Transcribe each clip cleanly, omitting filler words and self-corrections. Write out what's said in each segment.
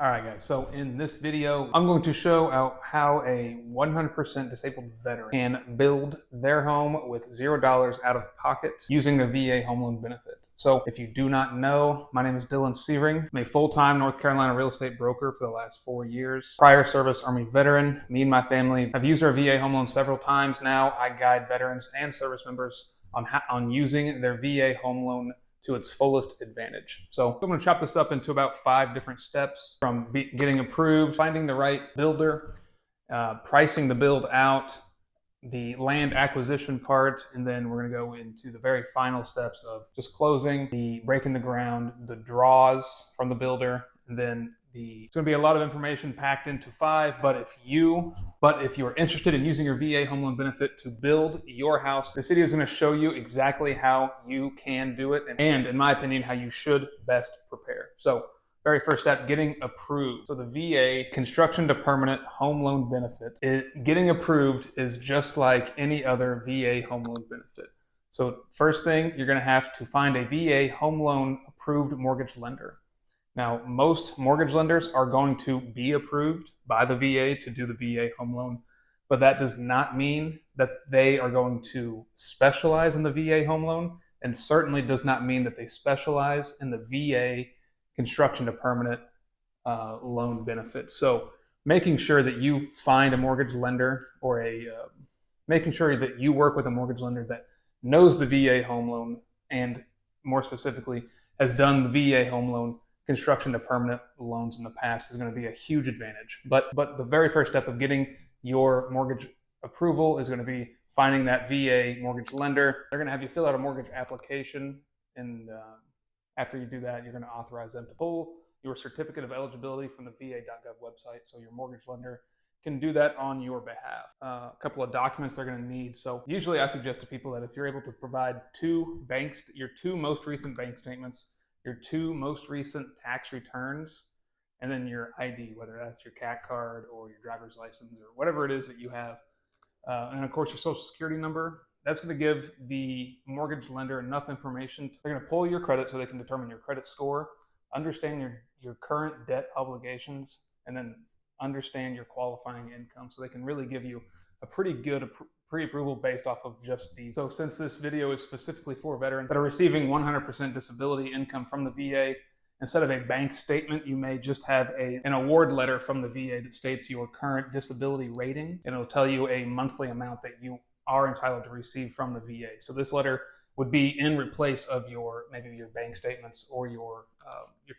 All right, guys, so in this video, I'm going to show how a 100% disabled veteran can build their home with $0 out of pocket using the VA home loan benefit. So if you do not know, my name is Dylan Seavering. I'm a full-time North Carolina real estate broker for the last 4 years. Prior service Army veteran. Me and my family have used our VA home loan several times now. I guide veterans and service members on using their VA home loan to its fullest advantage. So I'm going to chop this up into about 5 different steps, from getting approved, finding the right builder, pricing the build out, the land acquisition part, and then we're going to go into the very final steps of just closing, the breaking the ground, the draws from the builder, and then it's going to be a lot of information packed into 5, but if you are interested in using your VA home loan benefit to build your house, this video is going to show you exactly how you can do it, and in my opinion, how you should best prepare. So very first step, getting approved. So the VA construction to permanent home loan benefit, getting approved is just like any other VA home loan benefit. So first thing, you're going to have to find a VA home loan approved mortgage lender. Now, most mortgage lenders are going to be approved by the VA to do the VA home loan, but that does not mean that they are going to specialize in the VA home loan, and certainly does not mean that they specialize in the VA construction to permanent loan benefit. So making sure that you find a mortgage lender, or making sure that you work with a mortgage lender that knows the VA home loan, and more specifically has done the VA home loan construction to permanent loans in the past, is going to be a huge advantage. But the very first step of getting your mortgage approval is going to be finding that VA mortgage lender. They're going to have you fill out a mortgage application, and after you do that, you're going to authorize them to pull your certificate of eligibility from the va.gov website, so your mortgage lender can do that on your behalf. A couple of documents they're going to need. So usually I suggest to people that if you're able to provide your two most recent bank statements, your 2 most recent tax returns, and then your ID, whether that's your CAT card or your driver's license or whatever it is that you have. And of course, your social security number. That's going to give the mortgage lender enough information. They're going to pull your credit so they can determine your credit score, understand your current debt obligations, and then understand your qualifying income, so they can really give you a pretty good pre-approval based off of just these. So since this video is specifically for veterans that are receiving 100% disability income from the VA, instead of a bank statement, you may just have an award letter from the VA that states your current disability rating, and it'll tell you a monthly amount that you are entitled to receive from the VA. So this letter would be in place of maybe your bank statements or your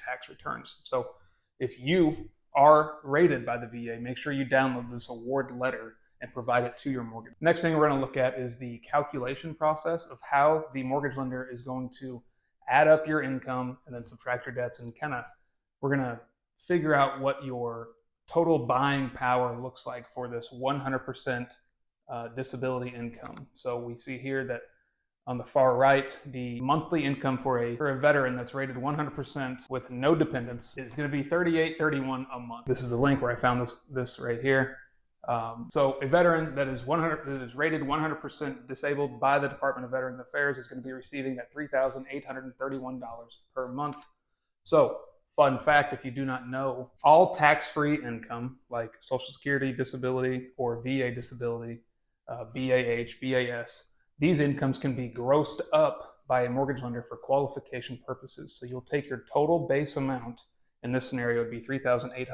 tax returns. So if you are rated by the VA, make sure you download this award letter and provide it to your mortgage. Next thing we're going to look at is the calculation process of how the mortgage lender is going to add up your income and then subtract your debts, and we're going to figure out what your total buying power looks like for this 100% disability income. So we see here that on the far right, the monthly income for a veteran that's rated 100% with no dependents is going to be $38.31 a month. This is the link where I found this right here. So a veteran that is rated 100% disabled by the Department of Veterans Affairs is going to be receiving that $3,831 per month. So fun fact, if you do not know, all tax-free income like Social Security disability or VA disability, BAH, BAS, these incomes can be grossed up by a mortgage lender for qualification purposes. So you'll take your total base amount, in this scenario would be $3,831, and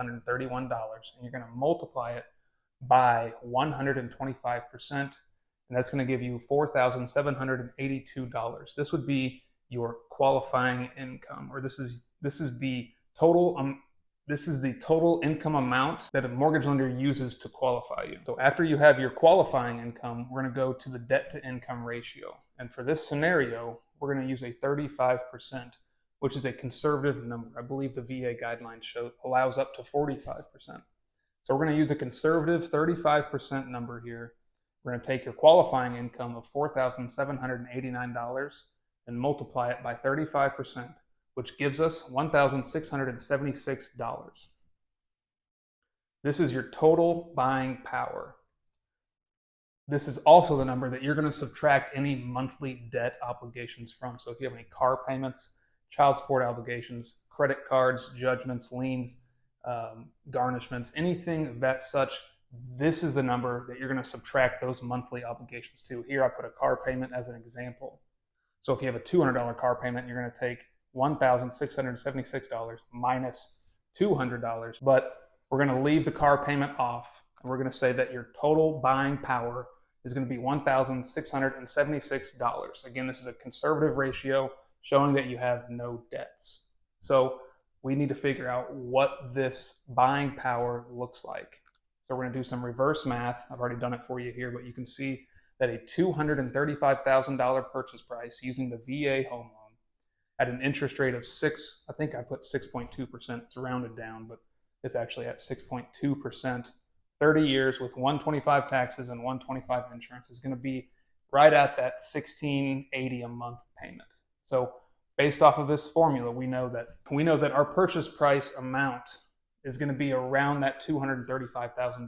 you're going to multiply it by 125%, and that's going to give you $4,782. This would be your qualifying income, or this is the total income amount that a mortgage lender uses to qualify you. So after you have your qualifying income, we're going to go to the debt to income ratio, and for this scenario, we're going to use a 35%, which is a conservative number. I believe the VA guidelines allows up to 45%. So we're going to use a conservative 35% number here. We're going to take your qualifying income of $4,789 and multiply it by 35%, which gives us $1,676. This is your total buying power. This is also the number that you're going to subtract any monthly debt obligations from. So if you have any car payments, child support obligations, credit cards, judgments, liens, garnishments, anything of that such, this is the number that you're going to subtract those monthly obligations to. Here I put a car payment as an example. So if you have a $200 car payment, you're going to take $1,676 minus $200, but we're going to leave the car payment off, and we're going to say that your total buying power is going to be $1,676. Again, this is a conservative ratio showing that you have no debts. So we need to figure out what this buying power looks like. So we're going to do some reverse math. I've already done it for you here, but you can see that a $235,000 purchase price using the VA home loan at an interest rate of I think I put 6.2%. It's rounded down, but it's actually at 6.2%. 30 years with 125 taxes and 125 insurance is going to be right at that $1,680 a month payment. So based off of this formula, we know that our purchase price amount is going to be around that $235,000,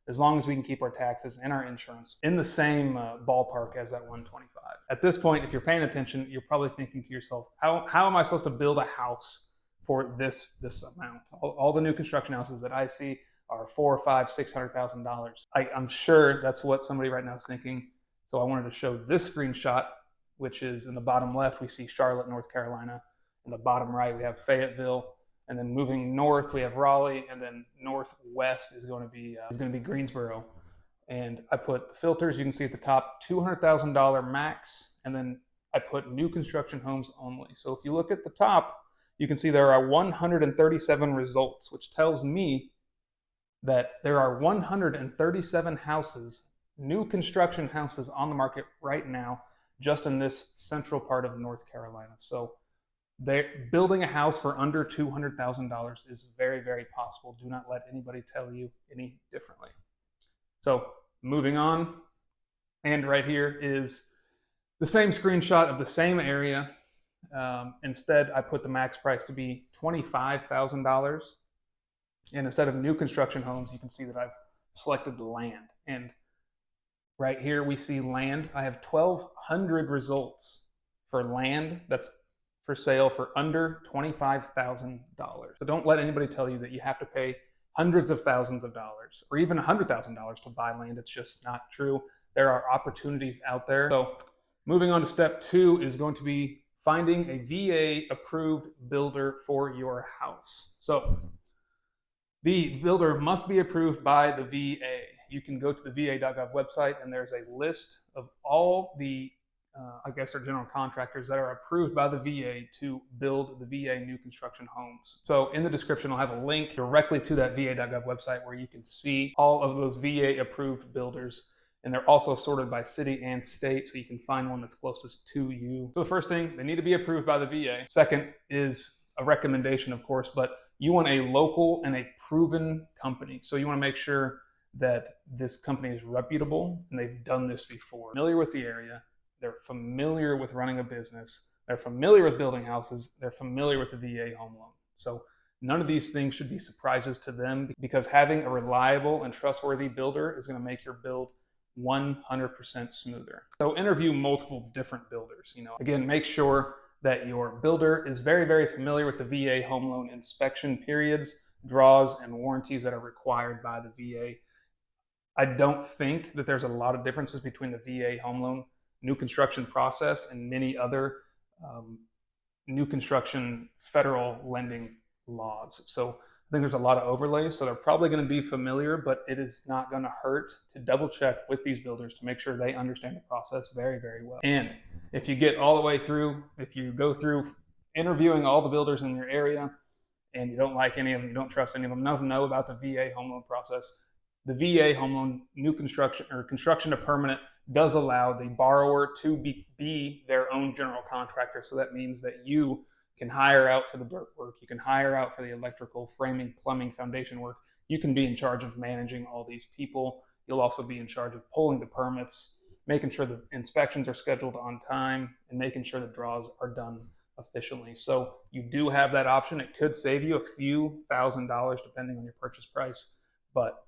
as long as we can keep our taxes and our insurance in the same ballpark as that 125. At this point, if you're paying attention, you're probably thinking to yourself, how am I supposed to build a house for this amount? All the new construction houses that I see are $400,000, $500,000, $600,000. I'm sure that's what somebody right now is thinking. So I wanted to show this screenshot, which is in the bottom left, we see Charlotte, North Carolina. In the bottom right, we have Fayetteville. And then moving north, we have Raleigh, and then northwest is going to be Greensboro. And I put the filters. You can see at the top, $200,000 max, and then I put new construction homes only. So if you look at the top, you can see there are 137 results, which tells me that there are 137 houses, new construction houses on the market right now, just in this central part of North Carolina. So building a house for under $200,000 is very, very possible. Do not let anybody tell you any differently. So moving on, and right here is the same screenshot of the same area. Instead, I put the max price to be $25,000. And instead of new construction homes, you can see that I've selected land. And right here we see land. I have 1,200 results for land that's for sale for under $25,000. So don't let anybody tell you that you have to pay hundreds of thousands of dollars or even $100,000 to buy land. It's just not true. There are opportunities out there. So moving on to step 2 is going to be finding a VA approved builder for your house. So the builder must be approved by the VA. You can go to the va.gov website, and there's a list of all the I guess are general contractors that are approved by the VA to build the VA new construction homes. So in the description, I'll have a link directly to that va.gov website where you can see all of those VA approved builders. And they're also sorted by city and state, so you can find one that's closest to you. So the first thing, they need to be approved by the VA. Second is a recommendation, of course, but you want a local and a proven company. So you want to make sure that this company is reputable and they've done this before. Familiar with the area. They're familiar with running a business. They're familiar with building houses. They're familiar with the VA home loan. So none of these things should be surprises to them, because having a reliable and trustworthy builder is going to make your build 100% smoother. So interview multiple different builders. Again, make sure that your builder is very, very familiar with the VA home loan inspection periods, draws, and warranties that are required by the VA. I don't think that there's a lot of differences between the VA home loan new construction process and many other new construction federal lending laws. So I think there's a lot of overlays. So they're probably going to be familiar, but it is not going to hurt to double check with these builders to make sure they understand the process very, very well. And if you get all the way through, if you go through interviewing all the builders in your area and you don't like any of them, you don't trust any of them, none of them know about the VA home loan process, the VA home loan new construction or construction to permanent does allow the borrower to be their own general contractor. So that means that you can hire out for the dirt work. You can hire out for the electrical, framing, plumbing, foundation work. You can be in charge of managing all these people. You'll also be in charge of pulling the permits, making sure the inspections are scheduled on time, and making sure the draws are done efficiently. So you do have that option. It could save you a few $1,000s depending on your purchase price, but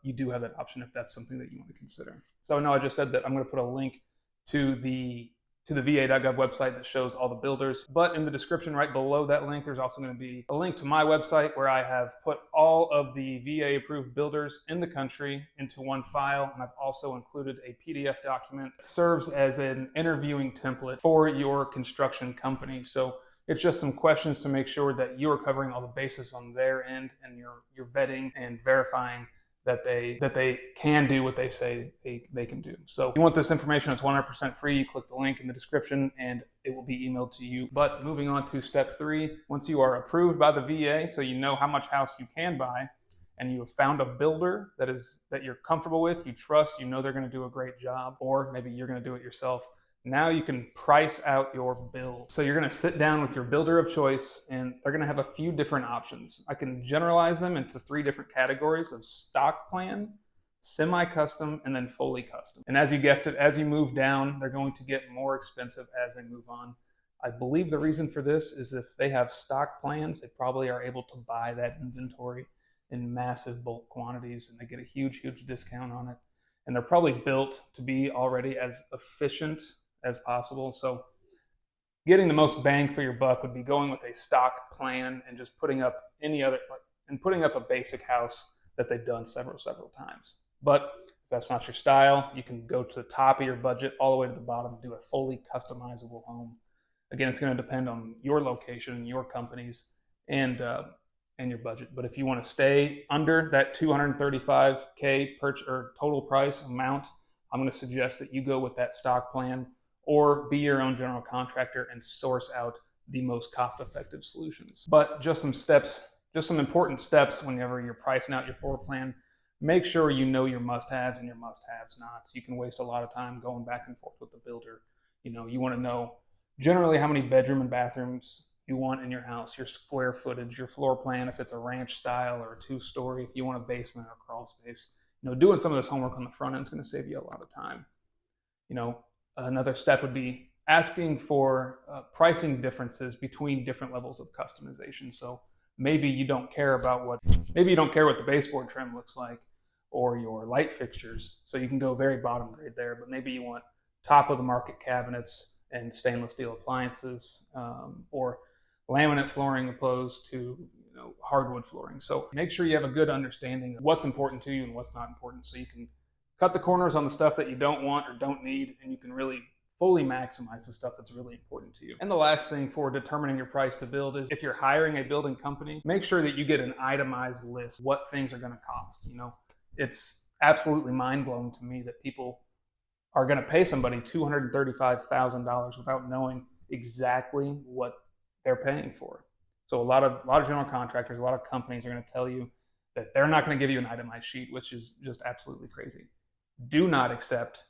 you do have that option if that's something that you want to consider. So I know I just said that I'm going to put a link to the to the va.gov website that shows all the builders. But in the description right below that link, there's also going to be a link to my website where I have put all of the VA approved builders in the country into one file. And I've also included a PDF document that serves as an interviewing template for your construction company. So it's just some questions to make sure that you are covering all the bases on their end, and you're vetting and verifying that they can do what they say they can do. So if you want this information, it's 100% free. You click the link in the description and it will be emailed to you. But moving on to step 3, once you are approved by the VA, so you know how much house you can buy, and you have found a builder that you're comfortable with, you trust, you know they're going to do a great job, or maybe you're going to do it yourself. Now you can price out your bill. So you're going to sit down with your builder of choice, and they're going to have a few different options. I can generalize them into 3 different categories of stock plan, semi-custom, and then fully custom. And as you guessed it, as you move down, they're going to get more expensive as they move on. I believe the reason for this is if they have stock plans, they probably are able to buy that inventory in massive bulk quantities, and they get a huge discount on it. And they're probably built to be already as efficient as possible. So getting the most bang for your buck would be going with a stock plan and just putting up a basic house that they've done several times. But if that's not your style, you can go to the top of your budget all the way to the bottom and do a fully customizable home. Again, it's going to depend on your location, your companies, and your budget. But if you want to stay under that $235K or total price amount, I'm going to suggest that you go with that stock plan, or be your own general contractor and source out the most cost-effective solutions. But just some important steps whenever you're pricing out your floor plan. Make sure you know your must-haves and your must-haves nots. You can waste a lot of time going back and forth with the builder. You want to know generally how many bedroom and bathrooms you want in your house, your square footage, your floor plan, if it's a ranch style or a 2-story, if you want a basement or crawl space. Doing some of this homework on the front end is going to save you a lot of time. Another step would be asking for pricing differences between different levels of customization. So maybe you don't care what the baseboard trim looks like, or your light fixtures. So you can go very bottom grade there, but maybe you want top of the market cabinets and stainless steel appliances, or laminate flooring opposed to hardwood flooring. So make sure you have a good understanding of what's important to you and what's not important, so you can cut the corners on the stuff that you don't want or don't need, and you can really fully maximize the stuff that's really important to you. And the last thing for determining your price to build is, if you're hiring a building company, make sure that you get an itemized list of what things are going to cost. It's absolutely mind-blowing to me that people are going to pay somebody $235,000 without knowing exactly what they're paying for. So a lot of general contractors, a lot of companies are going to tell you that they're not going to give you an itemized sheet, which is just absolutely crazy. Do not accept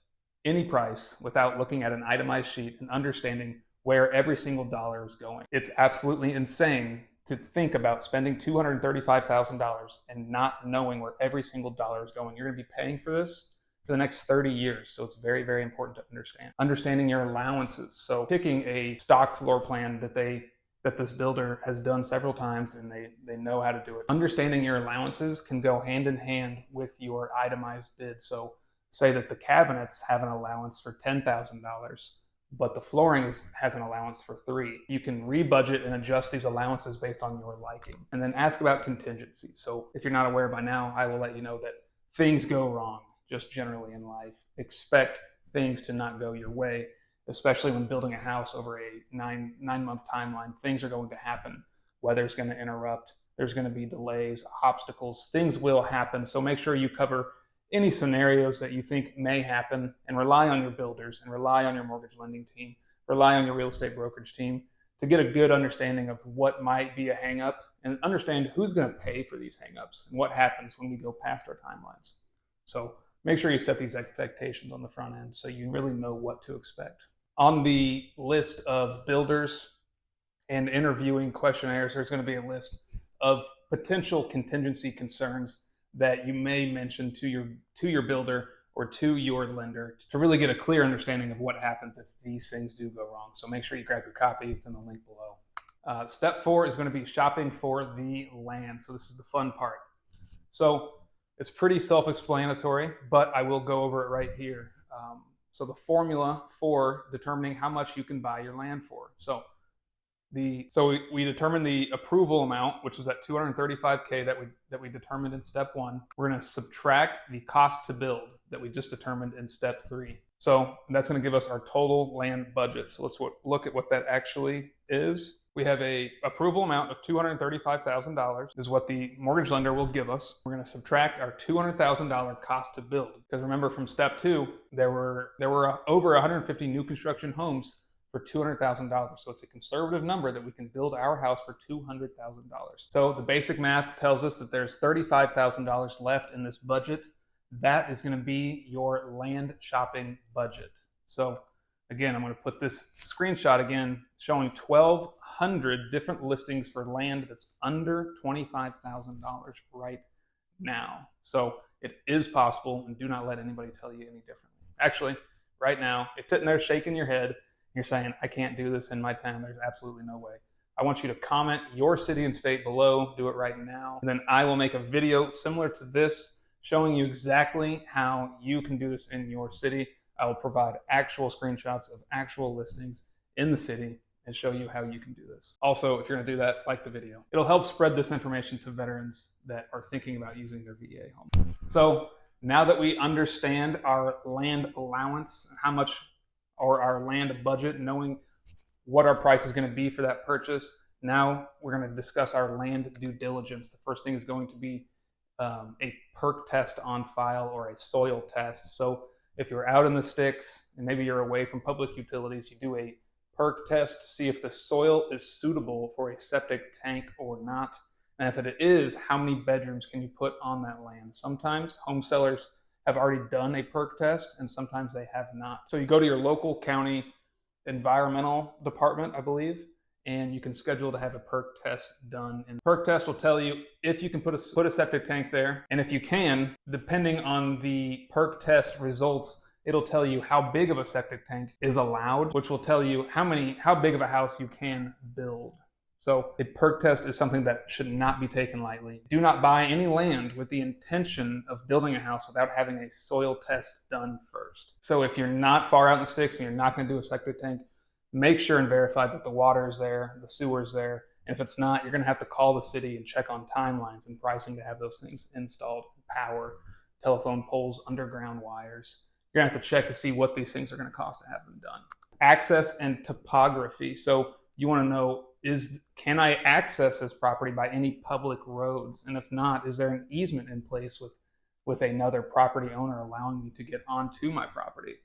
any price without looking at an itemized sheet and understanding where every single dollar is going. It's absolutely insane to think about spending $235,000 and not knowing where every single dollar is going. You're going to be paying for this for the next 30 years. So it's very, very important to understand. Understanding your allowances. So picking a stock floor plan that this builder has done several times and they know how to do it. Understanding your allowances can go hand in hand with your itemized bid. So say that the cabinets have an allowance for $10,000, but the flooring has an allowance for $3,000. You can rebudget and adjust these allowances based on your liking. And then ask about contingency. So if you're not aware by now, I will let you know that things go wrong just generally in life. Expect things to not go your way, especially when building a house over a nine-month timeline. Things are going to happen. Weather's going to interrupt. There's going to be delays, obstacles. Things will happen. So make sure you cover any scenarios that you think may happen, and rely on your builders, and rely on your mortgage lending team, rely on your real estate brokerage team to get a good understanding of what might be a hangup, and understand who's going to pay for these hangups and what happens when we go past our timelines. So make sure you set these expectations on the front end so you really know what to expect. On the list of builders and interviewing questionnaires, there's going to be a list of potential contingency concerns that you may mention to your builder or to your lender to really get a clear understanding of what happens if these things do go wrong. So make sure you grab your copy. It's in the link below. Step 4 is going to be shopping for the land. So this is the fun part. So it's pretty self-explanatory, but I will go over it right here. So the formula for determining how much you can buy your land for. So we determined the approval amount, which was that $235K that we determined in step 1. We're going to subtract the cost to build that we just determined in step 3. So that's going to give us our total land budget. So let's look at what that actually is. We have a approval amount of $235,000 is what the mortgage lender will give us. We're going to subtract our $200,000 cost to build, because remember from step 2, there were over 150 new construction homes for $200,000. So it's a conservative number that we can build our house for $200,000. So the basic math tells us that there's $35,000 left in this budget. That is going to be your land shopping budget. So again, I'm going to put this screenshot again showing 1,200 different listings for land that's under $25,000 right now. So it is possible, and do not let anybody tell you any differently. Actually, right now, it's sitting there shaking your head. You're saying, I can't do this in my town. There's absolutely no way. I want you to comment your city and state below. Do it right now. And then I will make a video similar to this showing you exactly how you can do this in your city. I will provide actual screenshots of actual listings in the city and show you how you can do this. Also, if you're going to do that, like the video. It'll help spread this information to veterans that are thinking about using their VA home. So now that we understand our land allowance, how much, or our land budget, knowing what our price is going to be for that purchase, now we're going to discuss our land due diligence. The first thing is going to be a perk test on file, or a soil test. So if you're out in the sticks and maybe you're away from public utilities, you do a perk test to see if the soil is suitable for a septic tank or not. And if it is, how many bedrooms can you put on that land? Sometimes home sellers have already done a perk test, and sometimes they have not. So you go to your local county environmental department, I believe, and you can schedule to have a perk test done. And perk test will tell you if you can put a septic tank there, and if you can, depending on the perk test results, it'll tell you how big of a septic tank is allowed, which will tell you how big of a house you can build. So a perk test is something that should not be taken lightly. Do not buy any land with the intention of building a house without having a soil test done first. So if you're not far out in the sticks and you're not going to do a septic tank, make sure and verify that the water is there, the sewer is there. And if it's not, you're going to have to call the city and check on timelines and pricing to have those things installed. Power, telephone poles, underground wires. You're going to have to check to see what these things are going to cost to have them done. Access and topography. So you want to know, can I access this property by any public roads? And if not, is there an easement in place with another property owner allowing me to get onto my property?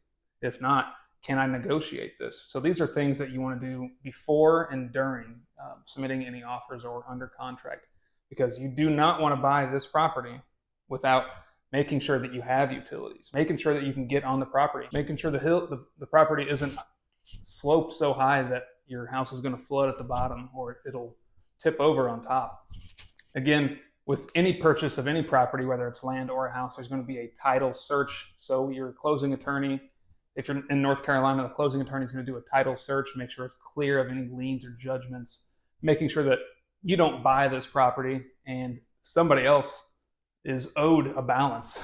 If not, can I negotiate this? So these are things that you want to do before and during submitting any offers or under contract, because you do not want to buy this property without making sure that you have utilities, making sure that you can get on the property, making sure the property isn't sloped so high that your house is going to flood at the bottom or it'll tip over on top. Again, with any purchase of any property, whether it's land or a house, there's going to be a title search. So your closing attorney, if you're in North Carolina, the closing attorney is going to do a title search, make sure it's clear of any liens or judgments, making sure that you don't buy this property and somebody else is owed a balance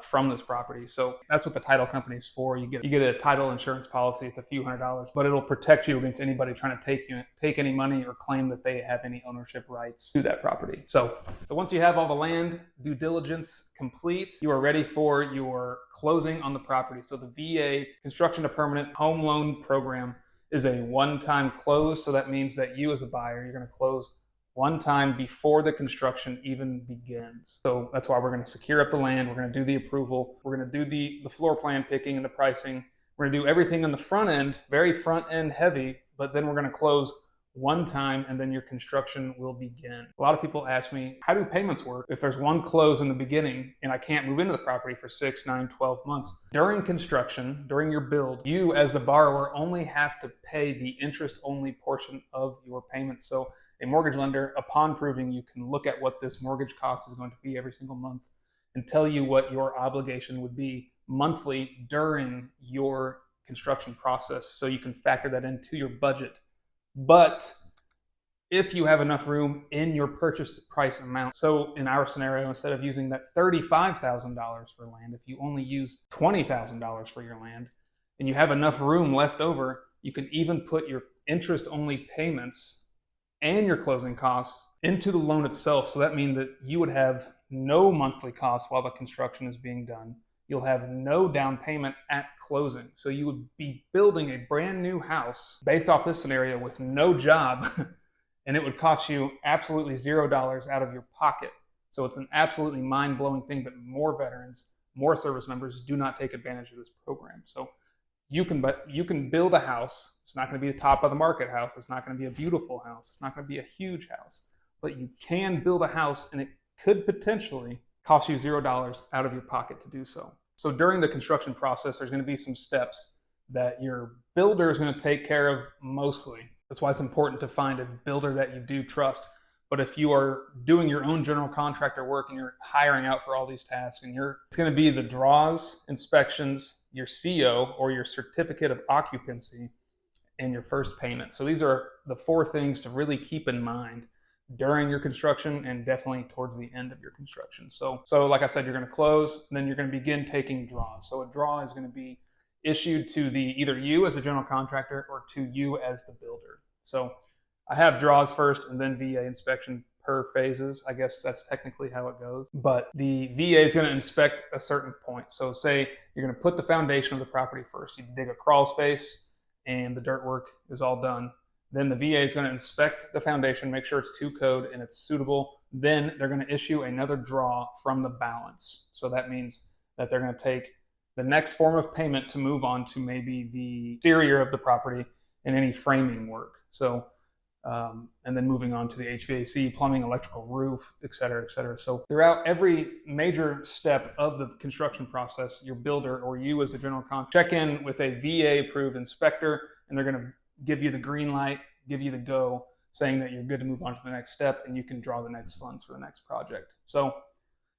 from this property. So that's what the title company is for. You get a title insurance policy. It's a few $100s, but it'll protect you against anybody trying to take any money or claim that they have any ownership rights to that property. So once you have all the land due diligence complete, you are ready for your closing on the property. So the VA Construction to Permanent Home Loan Program is a one-time close. So that means that you as a buyer, you're going to close one time before the construction even begins. So that's why we're going to secure up the land. We're going to do the approval. We're going to do the floor plan picking and the pricing. We're going to do everything on the front end, very front end heavy, but then we're going to close one time and then your construction will begin. A lot of people ask me, how do payments work if there's one close in the beginning and I can't move into the property for 6, 9, 12 months? During construction, during your build, you as the borrower only have to pay the interest only portion of your payment. So a mortgage lender, upon proving, you can look at what this mortgage cost is going to be every single month and tell you what your obligation would be monthly during your construction process. So you can factor that into your budget. But if you have enough room in your purchase price amount. So in our scenario, instead of using that $35,000 for land, if you only use $20,000 for your land and you have enough room left over, you can even put your interest-only payments and your closing costs into the loan itself. So that means that you would have no monthly costs while the construction is being done. You'll have no down payment at closing. So you would be building a brand new house based off this scenario with no job, and it would cost you absolutely $0 out of your pocket. So it's an absolutely mind-blowing thing that more veterans, more service members do not take advantage of this program. So you can build a house. It's not going to be the top of the market house. It's not going to be a beautiful house. It's not going to be a huge house. But you can build a house, and it could potentially cost you $0 out of your pocket to do so. So during the construction process, there's going to be some steps that your builder is going to take care of mostly. That's why it's important to find a builder that you do trust. But if you are doing your own general contractor work and you're hiring out for all these tasks, and it's going to be the draws, inspections, your CO or your certificate of occupancy, and your first payment. So these are the 4 things to really keep in mind during your construction and definitely towards the end of your construction. So like I said, you're going to close and then you're going to begin taking draws. So a draw is going to be issued to either you as a general contractor or to you as the builder. So I have draws first and then VA inspection per phases. I guess that's technically how it goes. But the VA is going to inspect a certain point. So say you're going to put the foundation of the property first. You dig a crawl space and the dirt work is all done. Then the VA is going to inspect the foundation, make sure it's to code and it's suitable. Then they're going to issue another draw from the balance. So that means that they're going to take the next form of payment to move on to maybe the exterior of the property and any framing work. So, and then moving on to the HVAC, plumbing, electrical, roof, et cetera, et cetera. So throughout every major step of the construction process, your builder or you as the general contractor check in with a VA approved inspector, and they're going to give you the green light, give you the go, saying that you're good to move on to the next step and you can draw the next funds for the next project. So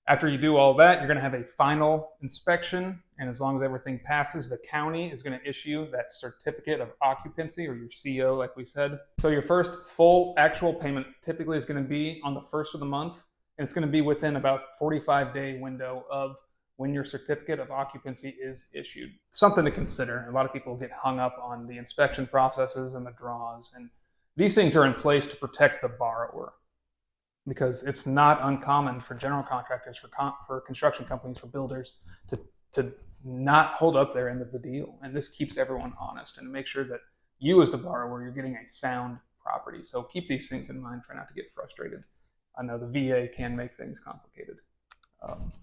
after you do all that, you're going to have a final inspection, and as long as everything passes, the county is going to issue that certificate of occupancy, or your CO, like we said. So your first full actual payment typically is going to be on the 1st of the month, and it's going to be within about 45-day window of when your certificate of occupancy is issued. Something to consider. A lot of people get hung up on the inspection processes and the draws, and these things are in place to protect the borrower, because it's not uncommon for general contractors, for construction companies, for builders to not hold up their end of the deal. And this keeps everyone honest and make sure that you as the borrower, you're getting a sound property. So keep these things in mind. Try not to get frustrated. I know the VA can make things complicated.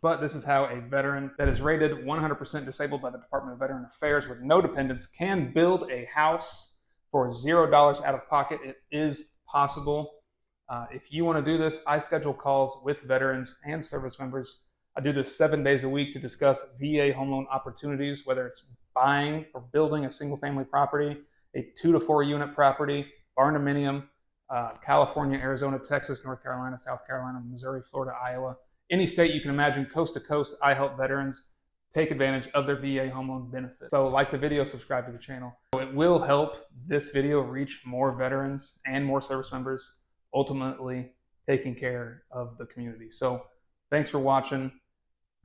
But this is how a veteran that is rated 100% disabled by the Department of Veteran Affairs with no dependents can build a house for $0 out of pocket. It is possible. If you want to do this, I schedule calls with veterans and service members. I do this 7 days a week to discuss VA home loan opportunities, whether it's buying or building a single family property, a 2 to 4 unit property, barndominium, California, Arizona, Texas, North Carolina, South Carolina, Missouri, Florida, Iowa, any state you can imagine, coast to coast. I help veterans take advantage of their VA home loan benefit. So like the video, subscribe to the channel. It will help this video reach more veterans and more service members, ultimately taking care of the community. So thanks for watching.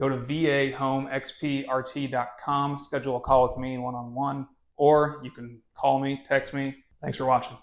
Go to vahomexprt.com, schedule a call with me one-on-one, or you can call me, text me. Thanks for watching.